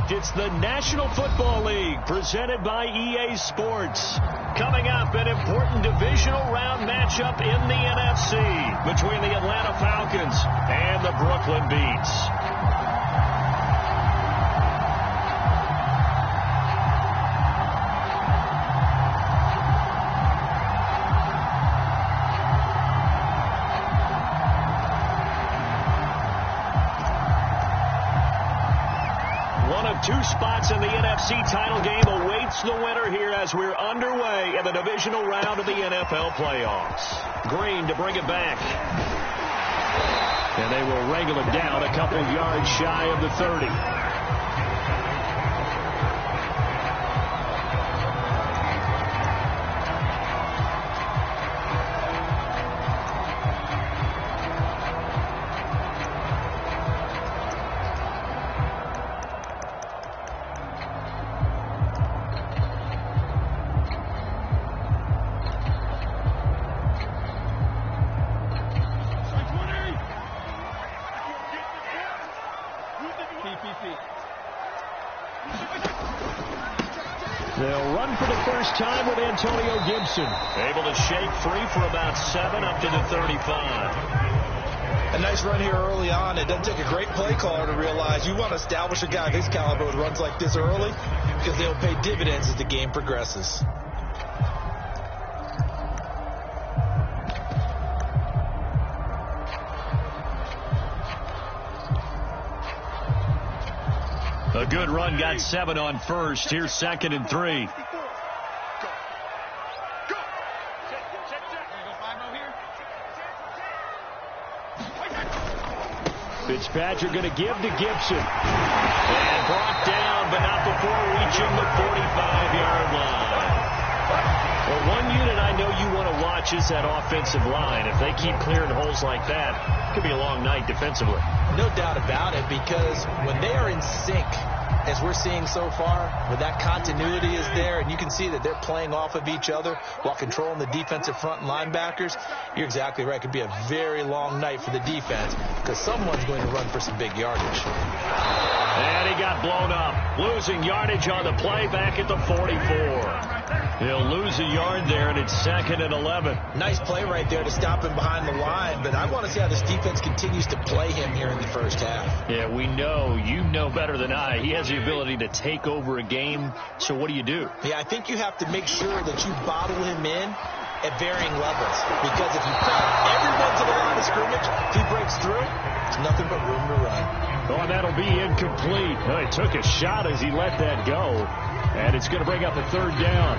fact, it's the National Football League presented by EA Sports. Coming up, an important divisional round matchup in the NFC between the Atlanta Falcons and the Brooklyn Beats. Two spots in the NFC title game awaits the winner here as we're underway in the divisional round of the NFL playoffs. Green to bring it back. And they will wrangle it down a couple yards shy of the 30. They'll run for the first time with Antonio Gibson. Able to shake free for about 7 up to the 35. A nice run here early on. It doesn't take a great play caller to realize you want to establish a guy of his caliber with runs like this early because they'll pay dividends as the game progresses. A good run, got 7 on first. Here's 2nd and 3. Fitzpatrick going to give to Gibson. And brought down, but not before reaching the 45-yard line. Well, one unit I know you want to watch is that offensive line. If they keep clearing holes like that, it could be a long night defensively. No doubt about it, because when they are in sync, as we're seeing so far, when that continuity is there, and you can see that they're playing off of each other while controlling the defensive front and linebackers, you're exactly right. It could be a very long night for the defense because someone's going to run for some big yardage. And he got blown up, losing yardage on the play back at the 44. He'll lose a yard there, and it's 2nd and 11. Nice play right there to stop him behind the line, but I want to see how this defense continues to play him here in the first half. Yeah, we know. You know better than I. He has the ability to take over a game, so what do you do? Yeah, I think you have to make sure that you bottle him in at varying levels, because if you crowd everyone's in the line of scrimmage, if he breaks through, there's nothing but room to run. Oh, and that'll be incomplete. Oh, he took a shot as he let that go, and it's going to bring up a 3rd down.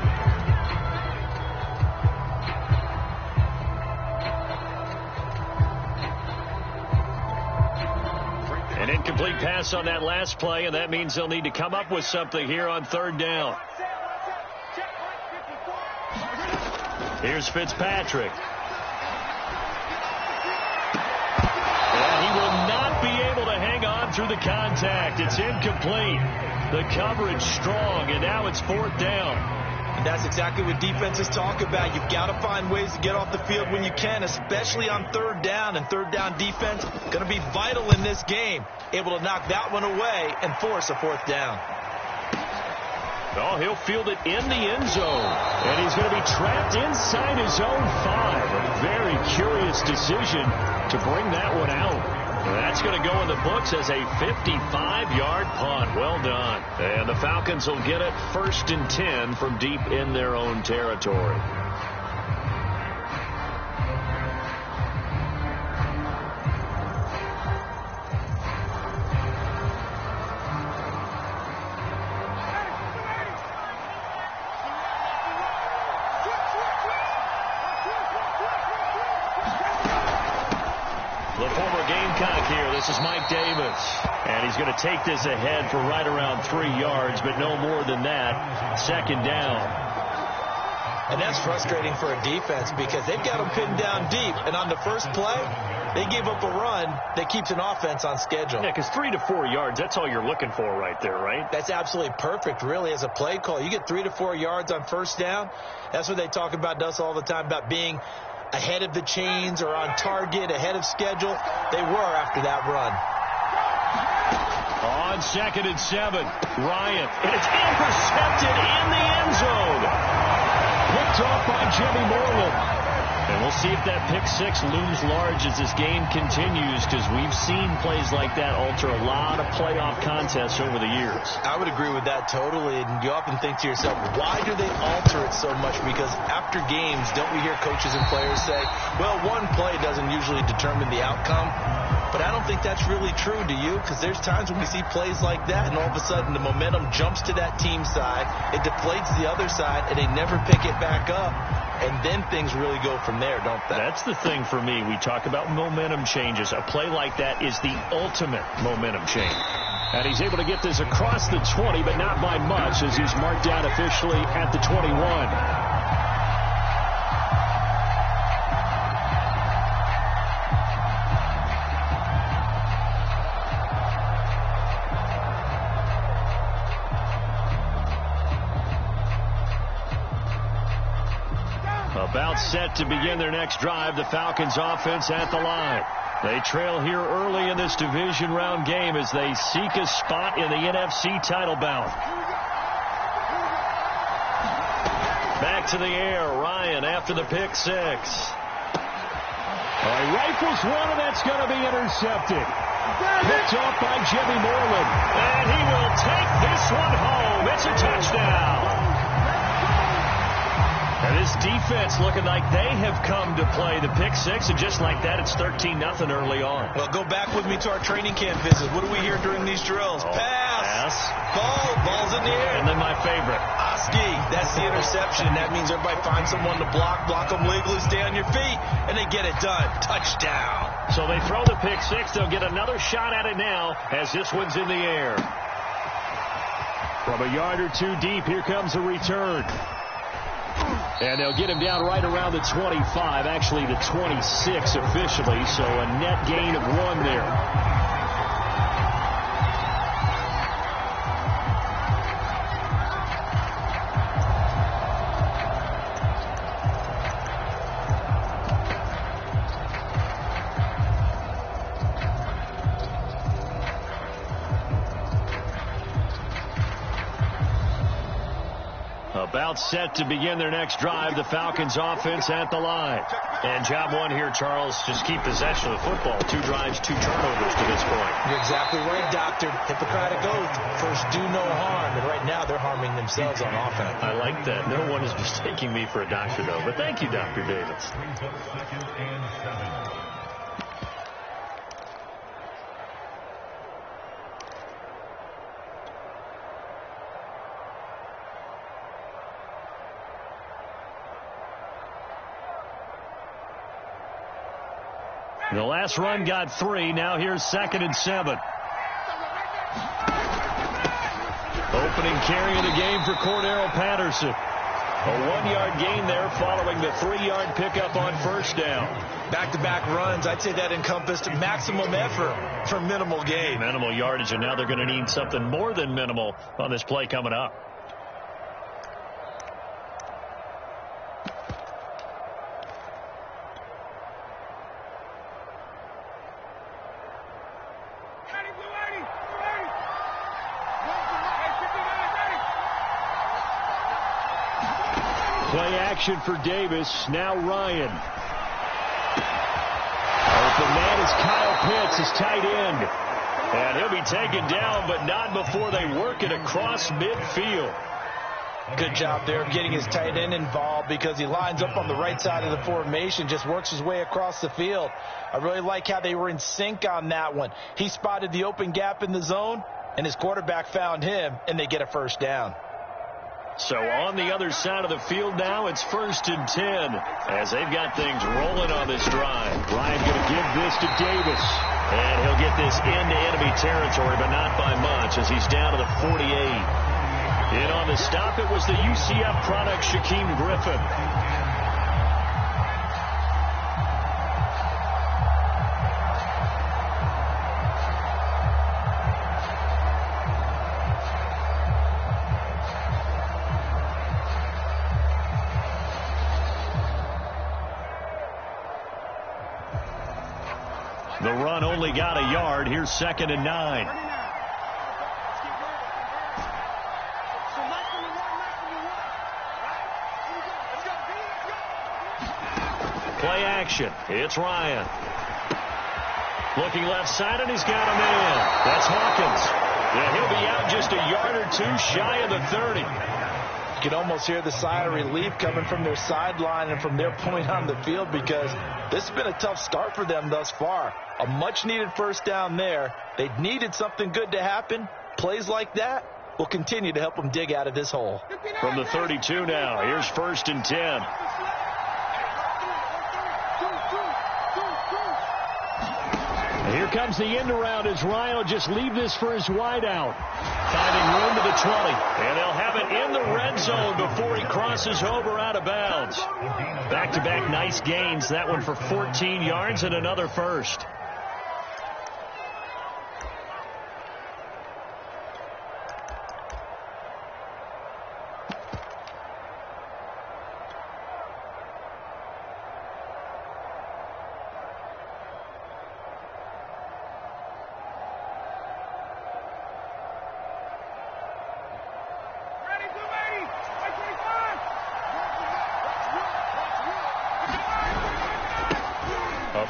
An incomplete pass on that last play, and that means they'll need to come up with something here on 3rd down. Here's Fitzpatrick. And he will not be able to hang on through the contact. It's incomplete. The coverage strong, and now it's 4th down. And that's exactly what defenses talk about. You've got to find ways to get off the field when you can, especially on 3rd down. And 3rd down defense going to be vital in this game. Able to knock that one away and force a 4th down. Oh, he'll field it in the end zone. And he's going to be trapped inside his own 5. A very curious decision to bring that one out. That's going to go in the books as a 55-yard punt. Well done. And the Falcons will get it 1st and 10 from deep in their own territory. The former Gamecock here. This is Mike Davis. And he's going to take this ahead for right around 3 yards, but no more than that. 2nd down. And that's frustrating for a defense because they've got them pinned down deep. And on the first play, they gave up a run that keeps an offense on schedule. Yeah, because 3 to 4 yards, that's all you're looking for right there, right? That's absolutely perfect, really, as a play call. You get 3 to 4 yards on 1st down. That's what they talk about to us all the time, about being ahead of the chains or on target, ahead of schedule. They were after that run. On 2nd and 7, Ryan. And it's intercepted in the end zone. Picked off by Jimmy Moreland. And we'll see if that pick six looms large as this game continues, because we've seen plays like that alter a lot of playoff contests over the years. I would agree with that totally. And you often think to yourself, why do they alter it so much? Because after games, don't we hear coaches and players say, well, one play doesn't usually determine the outcome? But I don't think that's really true, do you? Because there's times when we see plays like that, and all of a sudden the momentum jumps to that team side, it deflates the other side, and they never pick it back up. And then things really go from there, don't they? That's the thing for me. We talk about momentum changes. A play like that is the ultimate momentum change. And he's able to get this across the 20, but not by much, as he's marked out officially at the 21. About set to begin their next drive, the Falcons offense at the line. They trail here early in this division round game as they seek a spot in the NFC title bout. Back to the air, Ryan after the pick six. He rifles one, and that's going to be intercepted. Picked off by Jimmy Moreland. And he will take this one home. It's a touchdown. And this defense looking like they have come to play the pick six, and just like that, it's 13-0 early on. Well, go back with me to our training camp visit. What do we hear during these drills? Pass. Ball's in the air. And then my favorite. Oski. That's the interception. That means everybody finds someone to block them legally, stay on your feet, and they get it done. Touchdown. So they throw the pick six. They'll get another shot at it now as this one's in the air. From a yard or two deep, here comes a return. And they'll get him down right around the 25, actually the 26 officially, so a net gain of 1 there. About set to begin their next drive, the Falcons offense at the line. And job one here, Charles, just keep possession of the football. 2 drives, 2 turnovers to this point. You're exactly right, Doctor. Hippocratic oath. First, do no harm. And right now, they're harming themselves on offense. I like that. No one is mistaking me for a doctor, though. But thank you, Dr. Davis. The last run got 3. Now here's 2nd and 7. Opening carry of the game for Cordero Patterson. A 1-yard gain there following the 3-yard pickup on first down. Back-to-back runs. I'd say that encompassed maximum effort for minimal gain. Minimal yardage, and now they're going to need something more than minimal on this play coming up. Play action for Davis. Now Ryan. Open man is Kyle Pitts, his tight end. And he'll be taken down, but not before they work it across midfield. Good job there of getting his tight end involved, because he lines up on the right side of the formation, just works his way across the field. I really like how they were in sync on that one. He spotted the open gap in the zone, and his quarterback found him, and they get a first down. So on the other side of the field now, it's 1st and 10 as they've got things rolling on this drive. Ryan going to give this to Davis. And he'll get this into enemy territory, but not by much, as he's down to the 48. In on the stop, it was the UCF product, Shaquem Griffin. The run only got a yard. Here's 2nd and 9. Play action. It's Ryan. Looking left side, and he's got a man. That's Hawkins. Yeah, he'll be out just a yard or two shy of the 30. You can almost hear the sigh of relief coming from their sideline and from their point on the field, because this has been a tough start for them thus far. A much-needed first down there. They needed something good to happen. Plays like that will continue to help them dig out of this hole. From the 32 now, here's 1st and 10. Here comes the end around as Ryan will just leave this for his wideout. Finding room to the 20. And they'll have it in the red zone before he crosses over out of bounds. Back-to-back nice gains. That one for 14 yards and another first.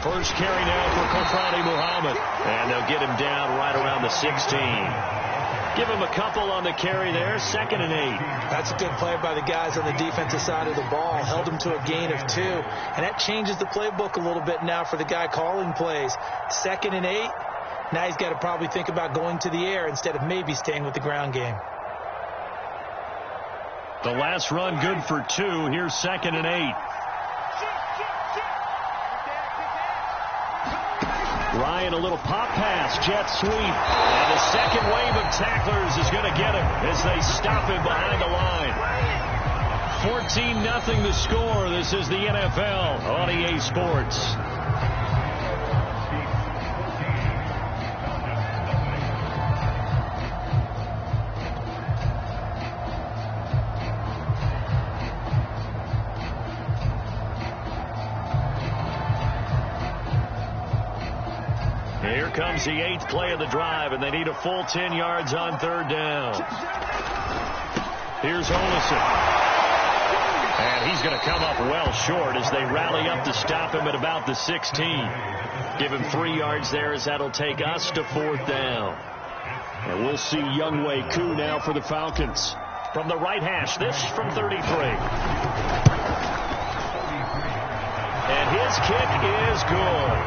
First carry now for Kofrani Muhammad. And they'll get him down right around the 16. Give him a couple on the carry there. 2nd and 8. That's a good play by the guys on the defensive side of the ball. Held him to a gain of 2. And that changes the playbook a little bit now for the guy calling plays. 2nd and 8. Now he's got to probably think about going to the air instead of maybe staying with the ground game. The last run good for 2. Here's 2nd and 8. Ryan, a little pop pass, jet sweep. And the second wave of tacklers is going to get him as they stop him behind the line. 14-0 the score. This is the NFL on EA Sports. Here comes the 8th play of the drive, and they need a full 10 yards on 3rd down. Here's Olison. And he's going to come up well short as they rally up to stop him at about the 16. Give him 3 yards there as that'll take us to 4th down. And we'll see Younghoe Koo now for the Falcons. From the right hash, this from 33. And his kick is good.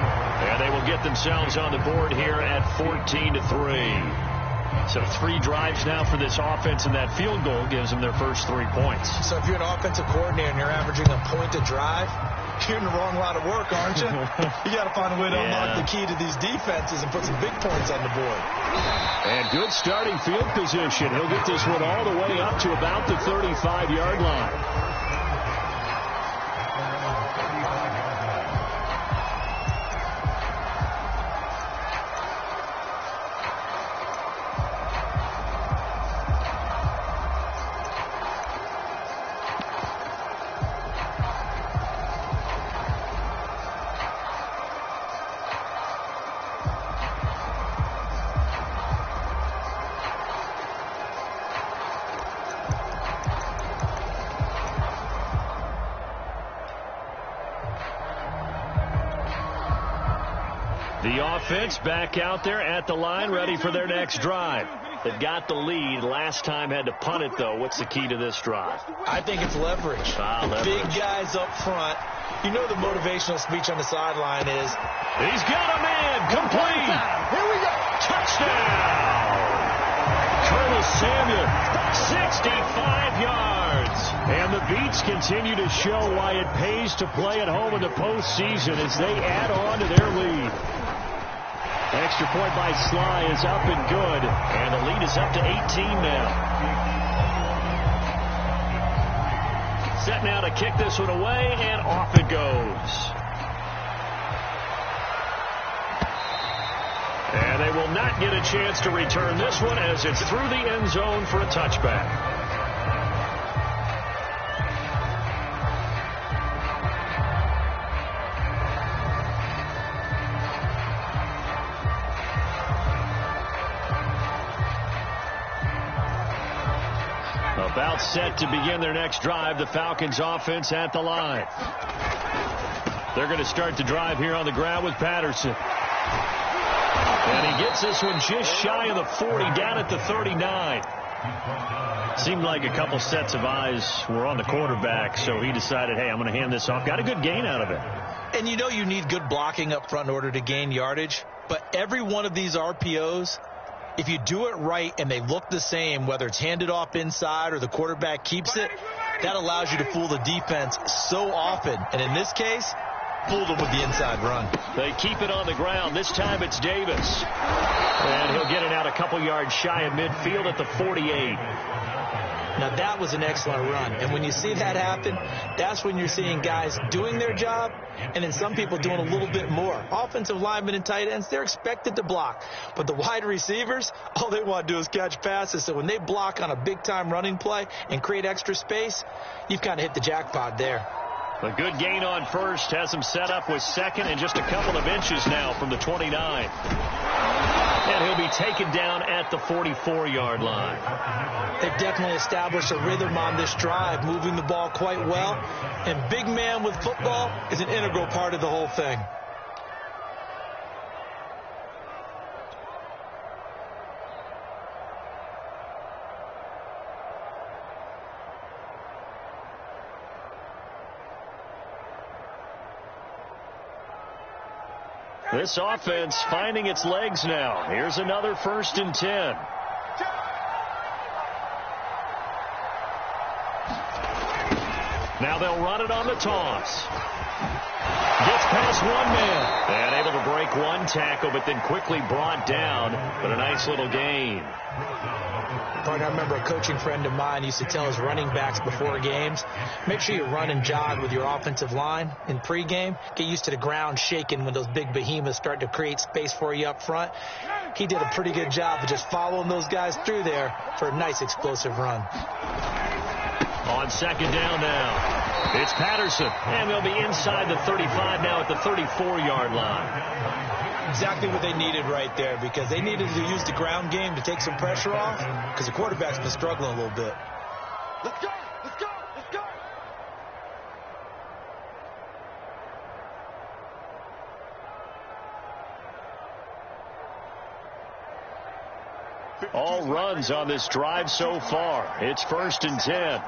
And they will get themselves on the board here at 14-3. So 3 drives now for this offense, and that field goal gives them their first 3 points. So if you're an offensive coordinator and you're averaging a point a drive, you're in the wrong line of work, aren't you? You got to find a way to unlock the key to these defenses and put some big points on the board. And good starting field position. He'll get this one all the way up to about the 35-yard line. The offense back out there at the line, ready for their next drive. They've got the lead. Last time had to punt it, though. What's the key to this drive? I think it's leverage. Leverage. Big guys up front. You know the motivational speech on the sideline is, he's got a man. Complete. Here we go. Touchdown. Curtis Samuel, 65 yards. And the beats continue to show why it pays to play at home in the postseason as they add on to their lead. Extra point by Sly is up and good, and the lead is up to 18 now. Set now to kick this one away, and off it goes. And they will not get a chance to return this one as it's through the end zone for a touchback. About set to begin their next drive. The Falcons offense at the line. They're going to start the drive here on the ground with Patterson. And he gets this one just shy of the 40, down at the 39. Seemed like a couple sets of eyes were on the quarterback, so he decided, hey, I'm going to hand this off. Got a good gain out of it. And you know you need good blocking up front in order to gain yardage, but every one of these RPOs, if you do it right and they look the same, whether it's handed off inside or the quarterback keeps it, that allows you to fool the defense so often. And in this case, fooled them with the inside run. They keep it on the ground. This time it's Davis. And he'll get it out a couple yards shy of midfield at the 48. Now, that was an excellent run. And when you see that happen, that's when you're seeing guys doing their job and then some people doing a little bit more. Offensive linemen and tight ends, they're expected to block. But the wide receivers, all they want to do is catch passes. So when they block on a big-time running play and create extra space, you've kind of hit the jackpot there. A good gain on first has him set up with second and just a couple of inches now from the 29. And he'll be taken down at the 44-yard line. They've definitely established a rhythm on this drive, moving the ball quite well. And big man with football is an integral part of the whole thing. This offense finding its legs now. Here's another 1st and 10. Now they'll run it on the toss. Gets past one man. And able to break one tackle, but then quickly brought down. But a nice little gain. Partner, I remember a coaching friend of mine used to tell his running backs before games, make sure you run and jog with your offensive line in pregame. Get used to the ground shaking when those big behemoths start to create space for you up front. He did a pretty good job of just following those guys through there for a nice explosive run. On 2nd down now, it's Patterson, and they'll be inside the 35 now at the 34-yard line. Exactly what they needed right there, because they needed to use the ground game to take some pressure off, because the quarterback's been struggling a little bit. Let's go! Let's go! Let's go! All runs on this drive so far. It's 1st and 10.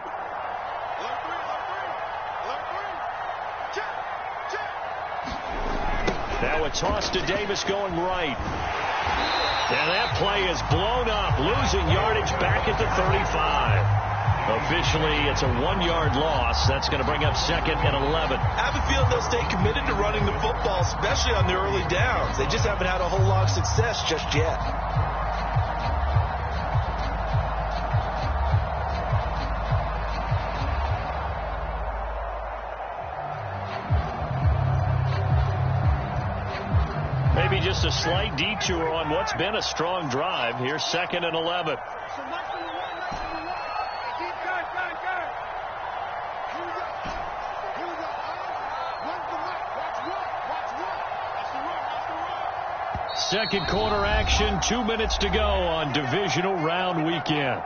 Now a toss to Davis going right. And that play is blown up, losing yardage back at the 35. Officially, it's a 1-yard loss. That's going to bring up 2nd and 11. I have a feeling they'll stay committed to running the football, especially on the early downs. They just haven't had a whole lot of success just yet. Maybe just a slight detour on what's been a strong drive. Here's 2nd and 11. Second quarter action, 2 minutes to go on Divisional Round Weekend.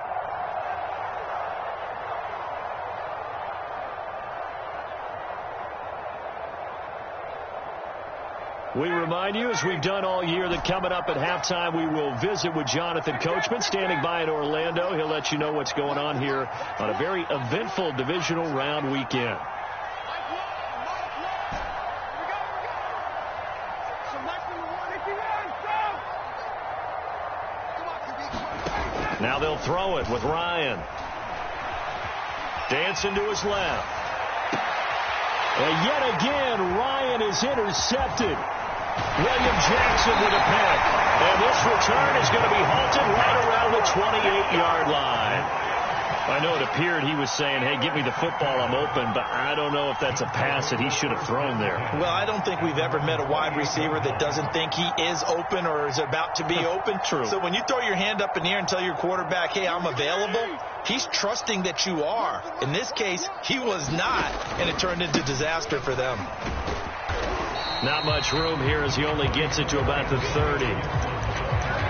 We remind you, as we've done all year, that coming up at halftime, we will visit with Jonathan Coachman, standing by in Orlando. He'll let you know what's going on here on a very eventful Divisional Round Weekend. Now they'll throw it with Ryan. Dancing to his left. And yet again, Ryan is intercepted. William Jackson with a pick. And this return is going to be halted right around the 28-yard line. I know it appeared he was saying, hey, give me the football, I'm open, but I don't know if that's a pass that he should have thrown there. Well, I don't think we've ever met a wide receiver that doesn't think he is open or is about to be open. True. So when you throw your hand up in the air and tell your quarterback, hey, I'm available, he's trusting that you are. In this case, he was not, and it turned into disaster for them. Not much room here as he only gets it to about the 30.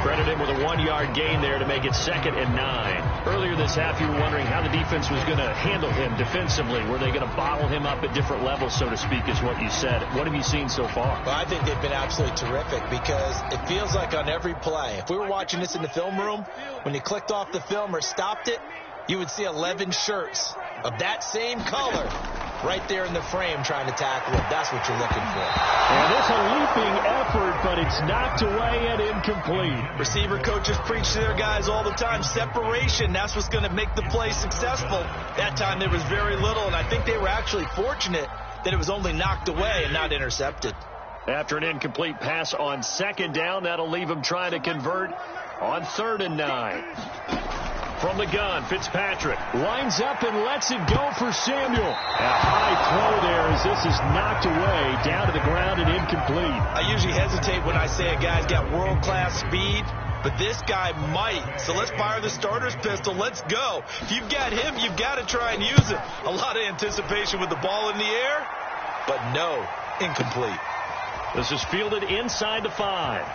Credit him with a 1-yard gain there to make it 2nd and 9. Earlier this half, you were wondering how the defense was going to handle him defensively. Were they going to bottle him up at different levels, so to speak, is what you said. What have you seen so far? Well, I think they've been absolutely terrific because it feels like on every play, if we were watching this in the film room, when you clicked off the film or stopped it, you would see 11 shirts of that same color right there in the frame trying to tackle it. That's what you're looking for. And it's a leaping effort, but it's knocked away and incomplete. Receiver coaches preach to their guys all the time. Separation, that's what's going to make the play successful. That time there was very little, and I think they were actually fortunate that it was only knocked away and not intercepted. After an incomplete pass on second down, that'll leave them trying to convert on 3rd and 9. From the gun, Fitzpatrick lines up and lets it go for Samuel. A high throw there as this is knocked away, down to the ground and incomplete. I usually hesitate when I say a guy's got world-class speed, but this guy might. So let's fire the starter's pistol. Let's go. If you've got him, you've got to try and use it. A lot of anticipation with the ball in the air, but no, incomplete. This is fielded inside the 5.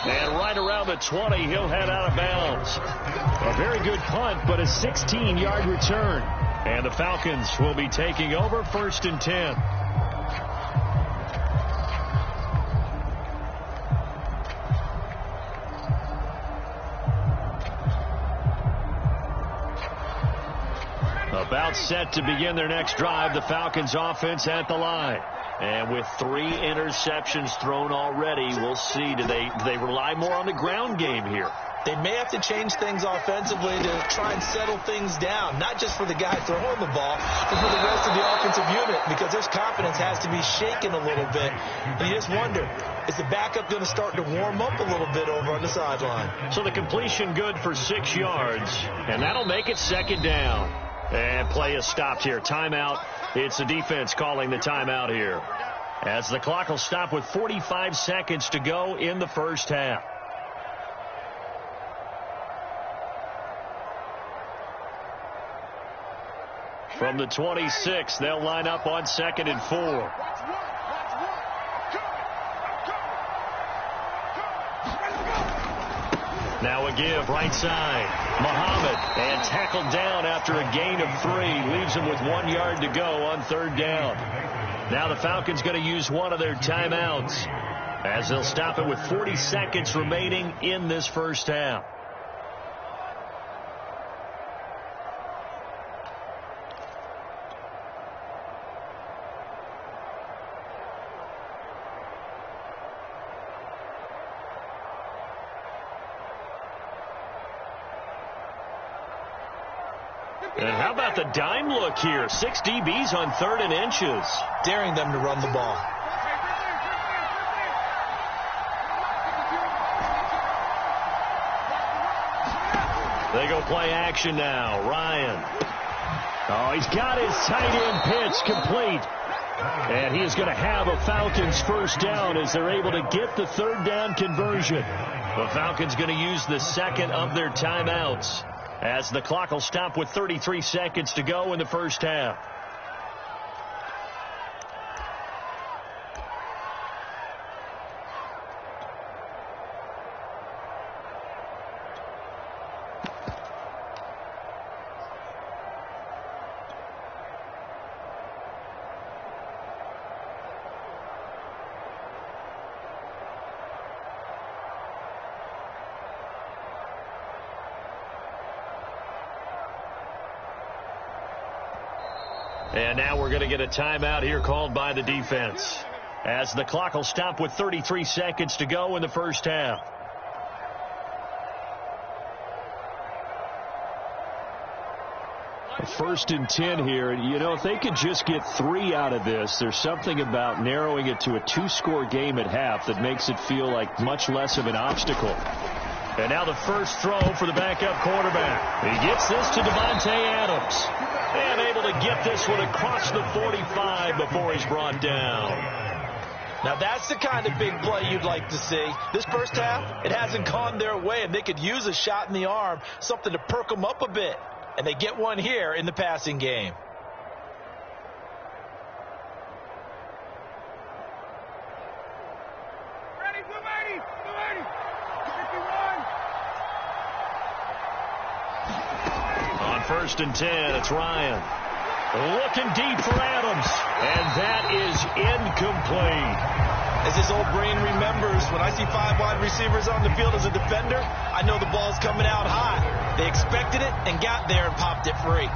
And right around the 20, he'll head out of bounds. A very good punt, but a 16-yard return. And the Falcons will be taking over 1st and 10. About set to begin their next drive, the Falcons offense at the line. And with 3 interceptions thrown already, we'll see. Do they rely more on the ground game here? They may have to change things offensively to try and settle things down, not just for the guy throwing the ball, but for the rest of the offensive unit, because their confidence has to be shaken a little bit. And you just wonder, is the backup going to start to warm up a little bit over on the sideline? So the completion good for 6 yards, and that'll make it 2nd down. And play is stopped here. Timeout. It's the defense calling the timeout here, as the clock will stop with 45 seconds to go in the first half. From the 26, they'll line up on 2nd and 4. Now a give right side. Muhammad, and tackled down after a gain of 3. Leaves him with 1 yard to go on 3rd down. Now the Falcons going to use one of their timeouts, as they'll stop it with 40 seconds remaining in this first half. And how about the dime look here? 6 DBs on 3rd and inches. Daring them to run the ball. They go play action now. Ryan. Oh, he's got his tight end pitch complete. And he is going to have a Falcons first down as they're able to get the 3rd down conversion. The Falcons going to use the 2nd of their timeouts, as the clock will stop with 33 seconds to go in the first half. And now we're going to get a timeout here called by the defense, as the clock will stop with 33 seconds to go in the first half. First and 10 here. You know, if they could just get 3 out of this, there's something about narrowing it to a 2-score game at half that makes it feel like much less of an obstacle. And now the first throw for the backup quarterback. He gets this to Devontae Adams. And able to get this one across the 45 before he's brought down. Now that's the kind of big play you'd like to see. This first half, it hasn't gone their way, and they could use a shot in the arm, something to perk them up a bit. And they get one here in the passing game. 1st and 10. It's Ryan. Looking deep for Adams. And that is incomplete. As his old brain remembers, when I see 5 wide receivers on the field as a defender, I know the ball's coming out high. They expected it and got there and popped it free.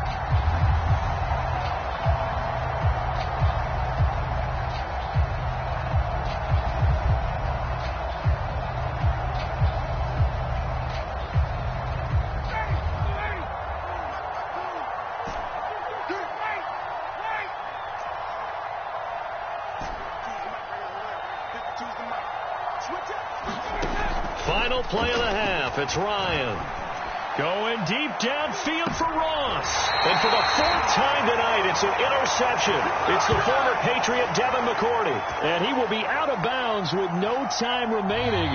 Final play of the half. It's Ryan. Going deep downfield for Ross. And for the 4th time tonight, it's an interception. It's the former Patriot Devin McCourty. And he will be out of bounds with no time remaining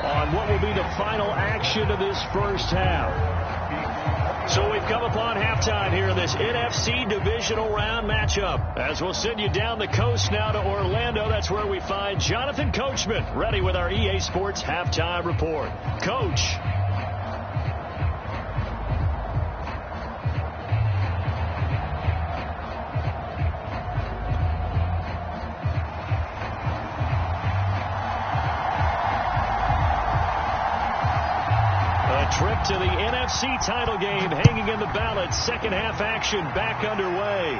on what will be the final action of this first half. So we've come upon halftime here in this NFC Divisional Round matchup. As we'll send you down the coast now to Orlando, that's where we find Jonathan Coachman ready with our EA Sports Halftime Report. Coach. Trip to the NFC title game hanging in the balance. Second half action back underway.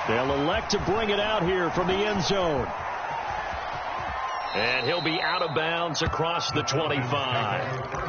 They'll elect to bring it out here from the end zone. And he'll be out of bounds across the 25.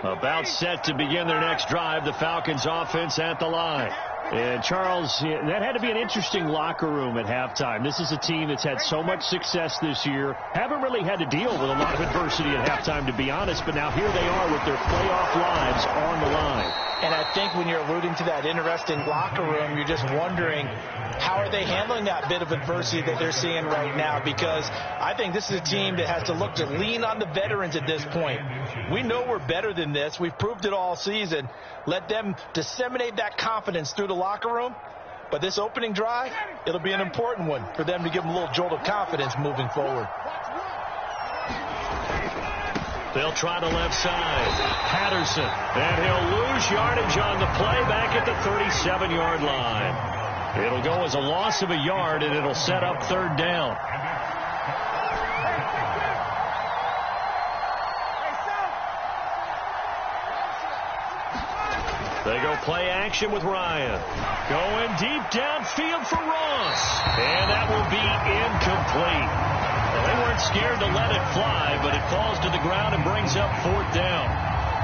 About set to begin their next drive, the Falcons offense at the line. And Charles, that had to be an interesting locker room at halftime. This is a team that's had so much success this year. Haven't really had to deal with a lot of adversity at halftime, to be honest. But now here they are with their playoff lives on the line. And I think when you're alluding to that interesting locker room, you're just wondering, how are they handling that bit of adversity that they're seeing right now? Because I think this is a team that has to look to lean on the veterans at this point. We know we're better than this. We've proved it all season. Let them disseminate that confidence through the locker room. But this opening drive, it'll be an important one for them to give them a little jolt of confidence moving forward. They'll try the left side. Patterson. And he'll lose yardage on the play back at the 37-yard line. It'll go as a loss of a yard, and it'll set up 3rd down. They go play action with Ryan. Going deep downfield for Ross. And that will be incomplete. Well, they weren't scared to let it fly, but it falls to the ground and brings up 4th down.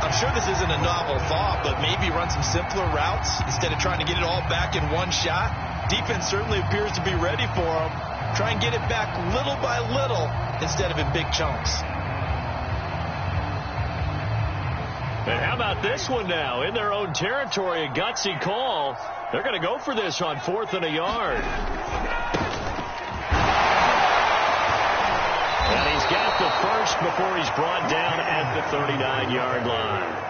I'm sure this isn't a novel thought, but maybe run some simpler routes instead of trying to get it all back in one shot. Defense certainly appears to be ready for them. Try and get it back little by little instead of in big chunks. And how about this one now? In their own territory, a gutsy call. They're going to go for this on 4th and a yard. And he's got the first before he's brought down at the 39-yard line.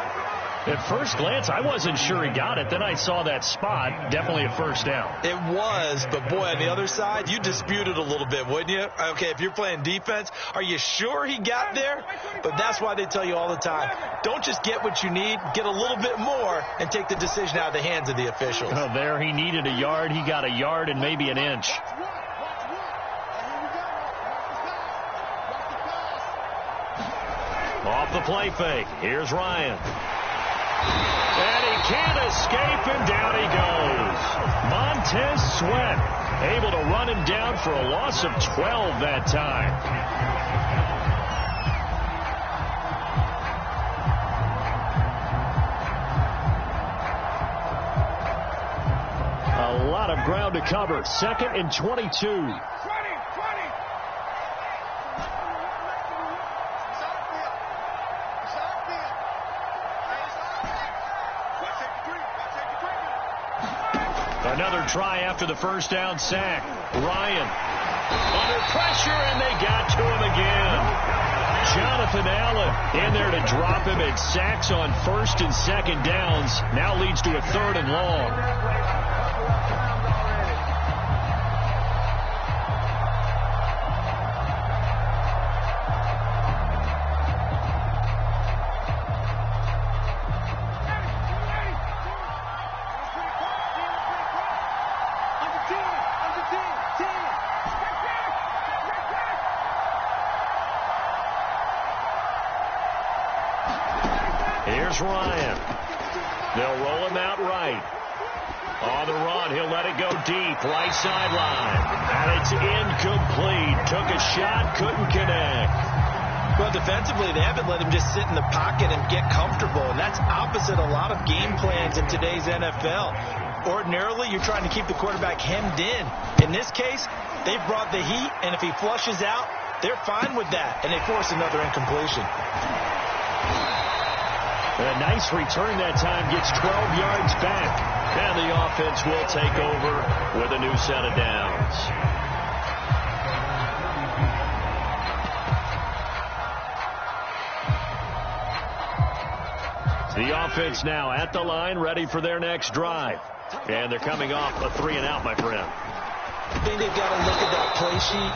At first glance, I wasn't sure he got it. Then I saw that spot. Definitely a 1st down. It was, but boy, on the other side, you dispute it a little bit, wouldn't you? Okay, if you're playing defense, are you sure he got there? But that's why they tell you all the time, don't just get what you need, get a little bit more, and take the decision out of the hands of the officials. Oh, there he needed a yard. He got a yard and maybe an inch. Off the play fake. Here's Ryan. And he can't escape, and down he goes. Montez Sweat able to run him down for a loss of 12 that time. A lot of ground to cover. 2nd and 22. Another try after the first down sack. Ryan under pressure, and they got to him again. Jonathan Allen in there to drop him, and sacks on first and second downs. Now leads to a 3rd and long. Here's Ryan. They'll roll him out right. On the run, he'll let it go deep, right sideline. And it's incomplete. Took a shot, couldn't connect. Well, defensively, they haven't let him just sit in the pocket and get comfortable, and that's opposite a lot of game plans in today's NFL. Ordinarily, you're trying to keep the quarterback hemmed in. In this case, they've brought the heat, and if he flushes out, they're fine with that, and they force another incompletion. A nice return that time, gets 12 yards back, and the offense will take over with a new set of downs. The offense now at the line, ready for their next drive. And they're coming off a 3-and-out, my friend. I think they've got to look at that play sheet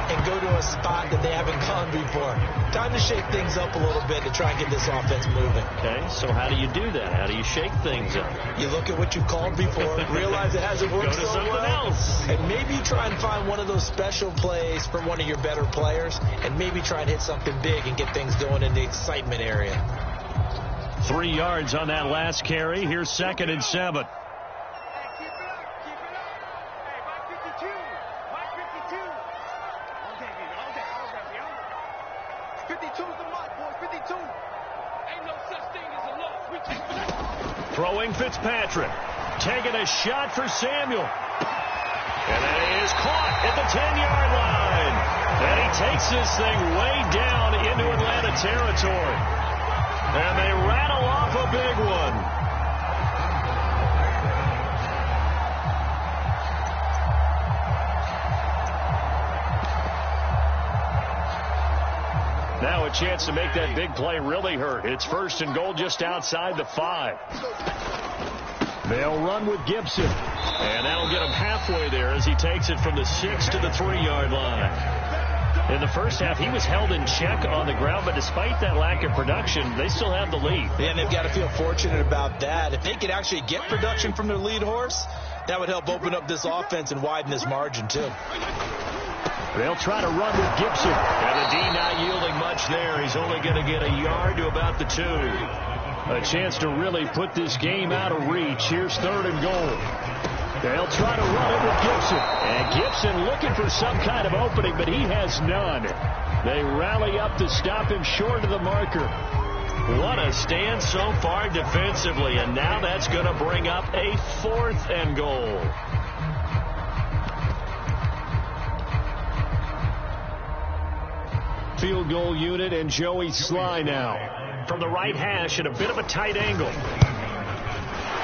and go to a spot that they haven't gone before. Time to shake things up a little bit to try and get this offense moving. Okay, so how do you do that? How do you shake things up? You look at what you called before, realize it hasn't worked so well. Go to something else. And maybe try and find one of those special plays from one of your better players, and maybe try and hit something big and get things going in the excitement area. 3 yards on that last carry. Here's 2nd and 7. Throwing Fitzpatrick. Taking a shot for Samuel. And that is caught at the 10-yard line. And he takes this thing way down into Atlanta territory. And they rattle off a big one. Now a chance to make that big play really hurt. It's 1st and goal just outside the 5. They'll run with Gibson. And that'll get him halfway there as he takes it from the 6 to the 3-yard line. In the first half, he was held in check on the ground, but despite that lack of production, they still have the lead. Yeah, and they've got to feel fortunate about that. If they could actually get production from their lead horse, that would help open up this offense and widen this margin, too. They'll try to run with Gibson. And the D not yielding much there. He's only going to get a yard to about the 2. A chance to really put this game out of reach. Here's 3rd and goal. They'll try to run it with Gibson. And Gibson looking for some kind of opening, but he has none. They rally up to stop him short of the marker. What a stand so far defensively. And now that's going to bring up a 4th and goal. Field goal unit and Joey Sly now. From the right hash at a bit of a tight angle.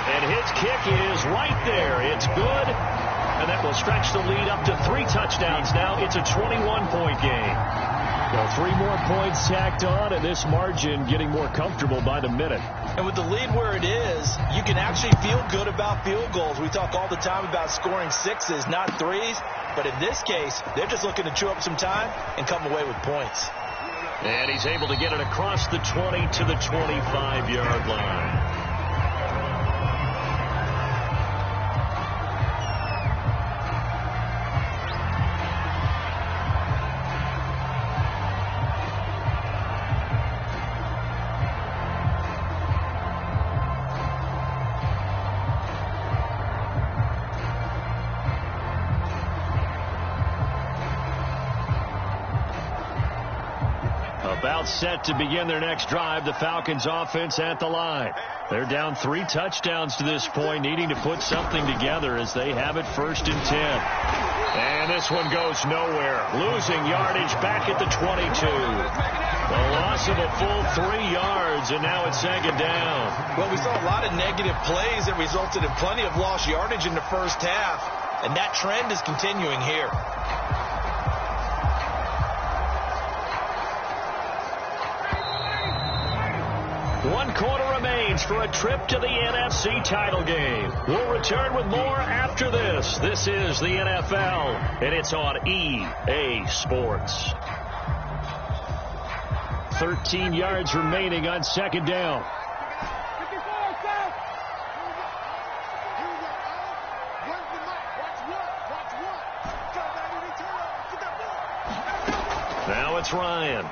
And his kick is right there. It's good. And that will stretch the lead up to 3 touchdowns now. It's a 21-point game. Well, 3 more points tacked on, and this margin getting more comfortable by the minute. And with the lead where it is, you can actually feel good about field goals. We talk all the time about scoring 6s, not 3s. But in this case, they're just looking to chew up some time and come away with points. And he's able to get it across the 20 to the 25-yard line. About set to begin their next drive. The Falcons offense at the line. They're down 3 touchdowns to this point, needing to put something together as they have it 1st and 10. And this one goes nowhere. Losing yardage back at the 22. A loss of a full 3 yards, and now it's second down. Well, we saw a lot of negative plays that resulted in plenty of lost yardage in the first half, and that trend is continuing here. One quarter remains for a trip to the NFC title game. We'll return with more after this. This is the NFL, and it's on EA Sports. 13 yards remaining on second down. Now it's Ryan.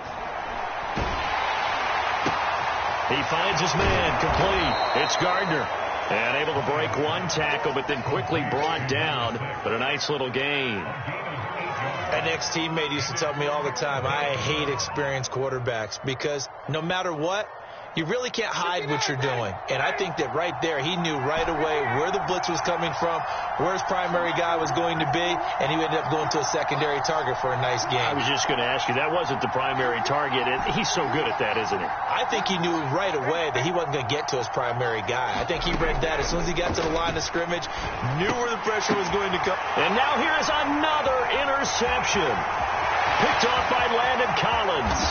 He finds his man, complete. It's Gardner. And able to break one tackle, but then quickly brought down. But a nice little gain. An ex-teammate used to tell me all the time, I hate experienced quarterbacks because no matter what, you really can't hide what you're doing. And I think that right there, he knew right away where the blitz was coming from, where his primary guy was going to be, and he ended up going to a secondary target for a nice game. I was just going to ask you, that wasn't the primary target. He's so good at that, isn't he? I think he knew right away that he wasn't going to get to his primary guy. I think he read that as soon as he got to the line of scrimmage, knew where the pressure was going to come. And now here is another interception. Picked off by Landon Collins.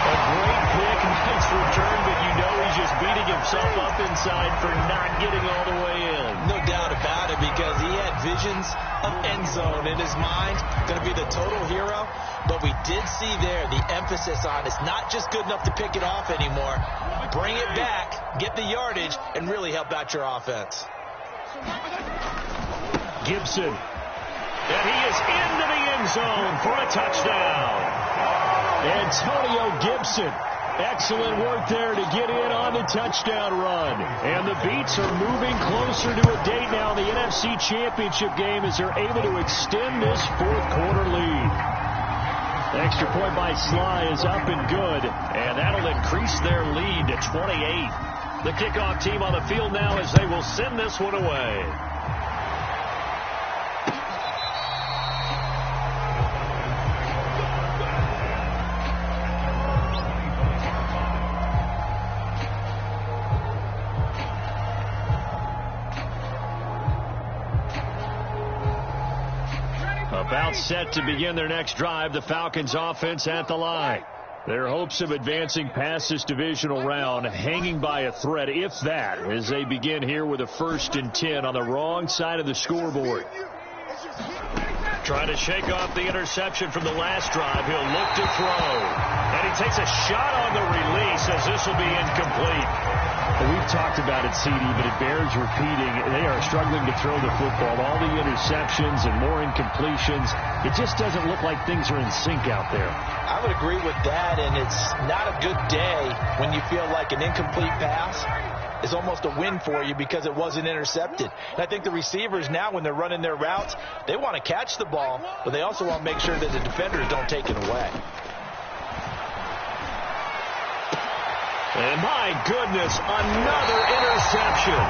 A great pick, nice return, but you know he's just beating himself up inside for not getting all the way in. No doubt about it, because he had visions of end zone in his mind, going to be the total hero. But we did see there the emphasis on it's not just good enough to pick it off anymore. Bring it back, get the yardage, and really help out your offense. Gibson. And he is into the end zone for a touchdown. Antonio Gibson. Excellent work there to get in on the touchdown run. And the Beats are moving closer to a date now in the NFC Championship game as they're able to extend this fourth quarter lead. The extra point by Sly is up and good, and that'll increase their lead to 28. The kickoff team on the field now as they will send this one away. About set to begin their next drive, the Falcons offense at the line. Their hopes of advancing past this divisional round hanging by a thread, if that, as they begin here with a 1st and 10 on the wrong side of the scoreboard. Trying to shake off the interception from the last drive. He'll look to throw. And he takes a shot on the release as this will be incomplete. We've talked about it, CD, but it bears repeating. They are struggling to throw the football. All the interceptions and more incompletions. It just doesn't look like things are in sync out there. I would agree with that, and it's not a good day when you feel like an incomplete pass is almost a win for you because it wasn't intercepted. And I think the receivers now, when they're running their routes, they want to catch the ball, but they also want to make sure that the defenders don't take it away. And my goodness, another interception.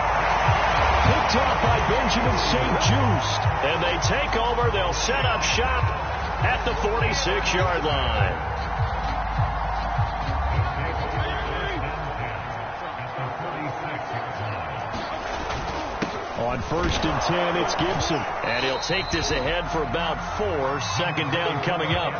Picked off by Benjamin St-Juste. And they take over. They'll set up shop at the 46-yard line. On 1st and 10, it's Gibson. And he'll take this ahead for about 4. Second down coming up.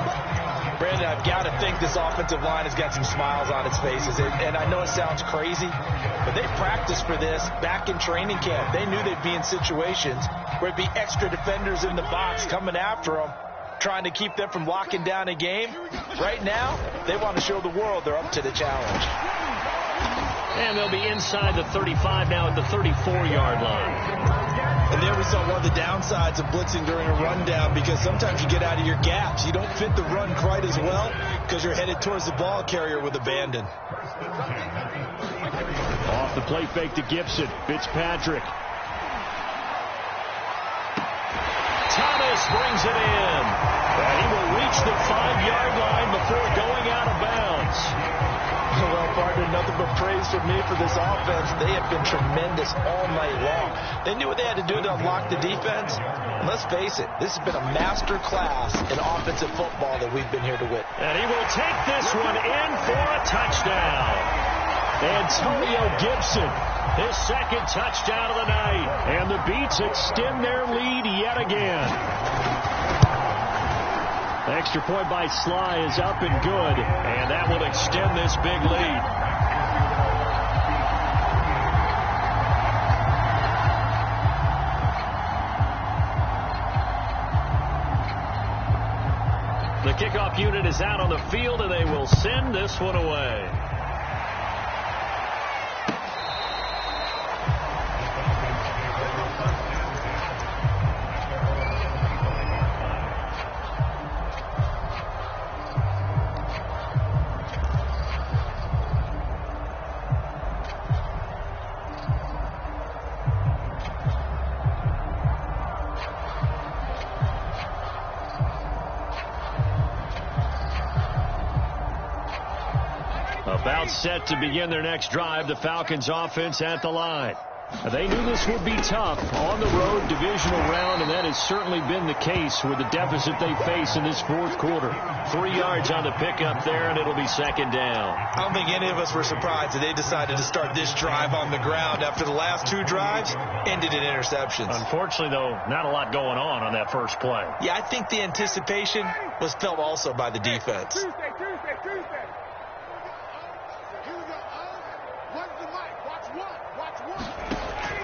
Brandon, I've got to think this offensive line has got some smiles on its faces. And I know it sounds crazy, but they practiced for this back in training camp. They knew they'd be in situations where it'd be extra defenders in the box coming after them, trying to keep them from locking down a game. Right now, they want to show the world they're up to the challenge. And they'll be inside the 35 now at the 34-yard line. And there we saw one of the downsides of blitzing during a rundown, because sometimes you get out of your gaps. You don't fit the run quite as well because you're headed towards the ball carrier with abandon. Off the play fake to Gibson. Fitzpatrick. Thomas This brings it in. And he will reach the 5-yard line before going out of bounds. Well, partner, nothing but praise from me for this offense. They have been tremendous all night long. They knew what they had to do to unlock the defense. And let's face it, this has been a master class in offensive football that we've been here to witness. And he will take this one in for a touchdown. Antonio Gibson, his second touchdown of the night. And the Beats extend their lead yet again. Extra point by Sly is up and good, and that will extend this big lead. The kickoff unit is out on the field, and they will send this one away. About set to begin their next drive, the Falcons offense at the line. They knew this would be tough on the road divisional round, and that has certainly been the case with the deficit they face in this fourth quarter. 3 yards on the pickup there, and it'll be second down. I don't think any of us were surprised that they decided to start this drive on the ground after the last 2 drives ended in interceptions. Unfortunately, though, not a lot going on that first play. Yeah, I think the anticipation was felt also by the defense. Tuesday.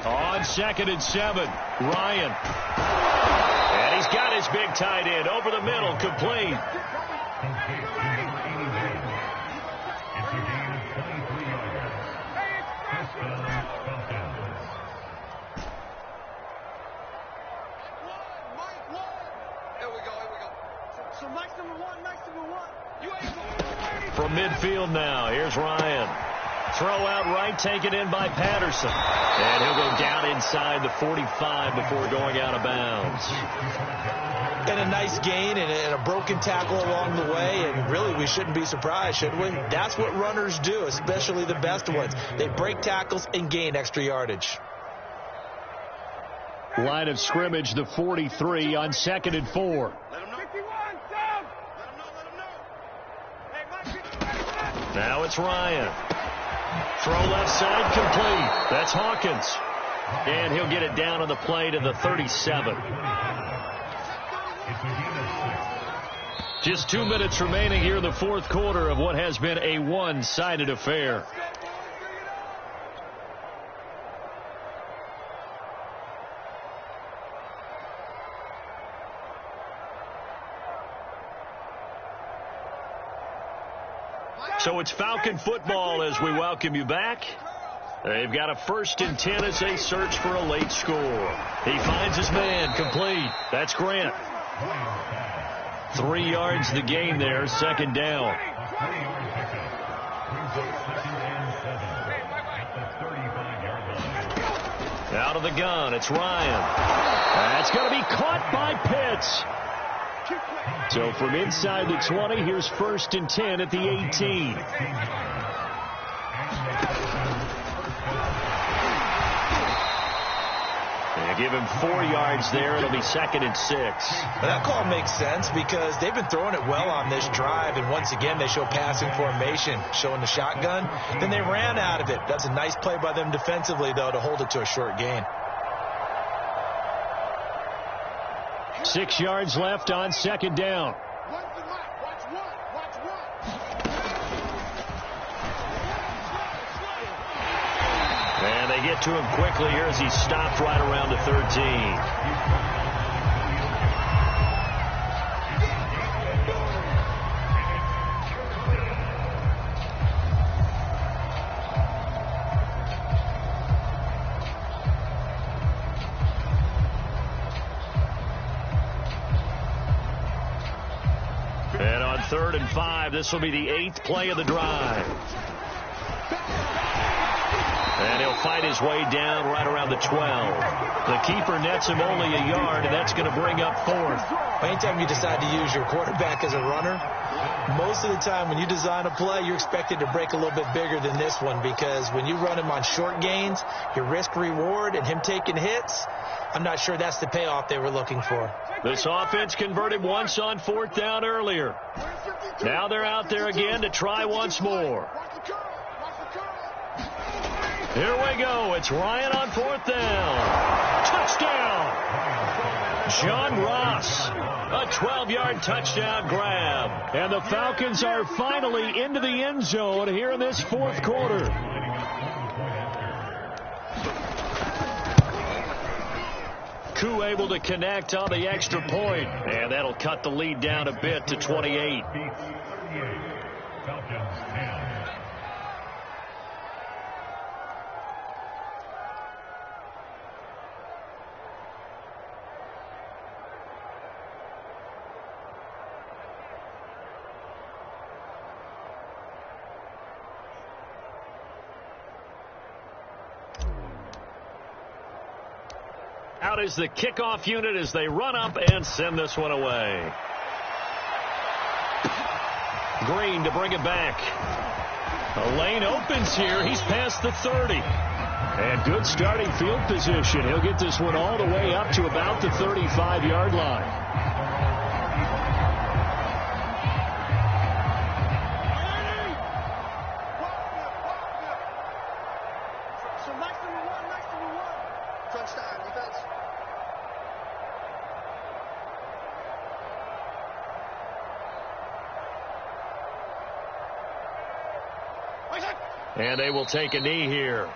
On 2nd and 7, Ryan. And he's got his big tight end over the middle, complete. So Mike's number one. From midfield now, here's Ryan. Throw out right, taken in by Patterson. And he'll go down inside the 45 before going out of bounds. And a nice gain and a broken tackle along the way. And really, we shouldn't be surprised, should we? That's what runners do, especially the best ones. They break tackles and gain extra yardage. Line of scrimmage, the 43 on 2nd and 4. Now it's Ryan. Throw left side, complete. That's Hawkins. And he'll get it down on the play to the 37. Just 2 minutes remaining here in the fourth quarter of what has been a one-sided affair. So it's Falcon football as we welcome you back. They've got a 1st and 10 as they search for a late score. He finds his man, complete. That's Grant. 3 yards the gain there, 2nd down. Out of the gun, it's Ryan. That's going to be caught by Pitts. So from inside the 20, here's 1st and 10 at the 18. They give him 4 yards there. It'll be 2nd and 6. Well, that call makes sense because they've been throwing it well on this drive, and once again they show passing formation, showing the shotgun. Then they ran out of it. That's a nice play by them defensively, though, to hold it to a short gain. 6 yards left on 2nd down. And they get to him quickly here as he stopped right around the 13. And on 3rd and 5, this will be the 8th play of the drive. And he'll fight his way down right around the 12. The keeper nets him only a yard, and that's going to bring up 4th. Anytime you decide to use your quarterback as a runner, most of the time when you design a play, you're expected to break a little bit bigger than this one, because when you run him on short gains, your risk-reward and him taking hits, I'm not sure that's the payoff they were looking for. This offense converted once on 4th down earlier. Now they're out there again to try once more. Here we go. It's Ryan on 4th down. Touchdown! John Ross. A 12-yard touchdown grab. And the Falcons are finally into the end zone here in this 4th quarter. Koo able to connect on the extra point. And that'll cut the lead down a bit to 28. Out is the kickoff unit as they run up and send this one away. Green to bring it back. The lane opens here. He's past the 30. And good starting field position. He'll get this one all the way up to about the 35-yard line. And they will take a knee here.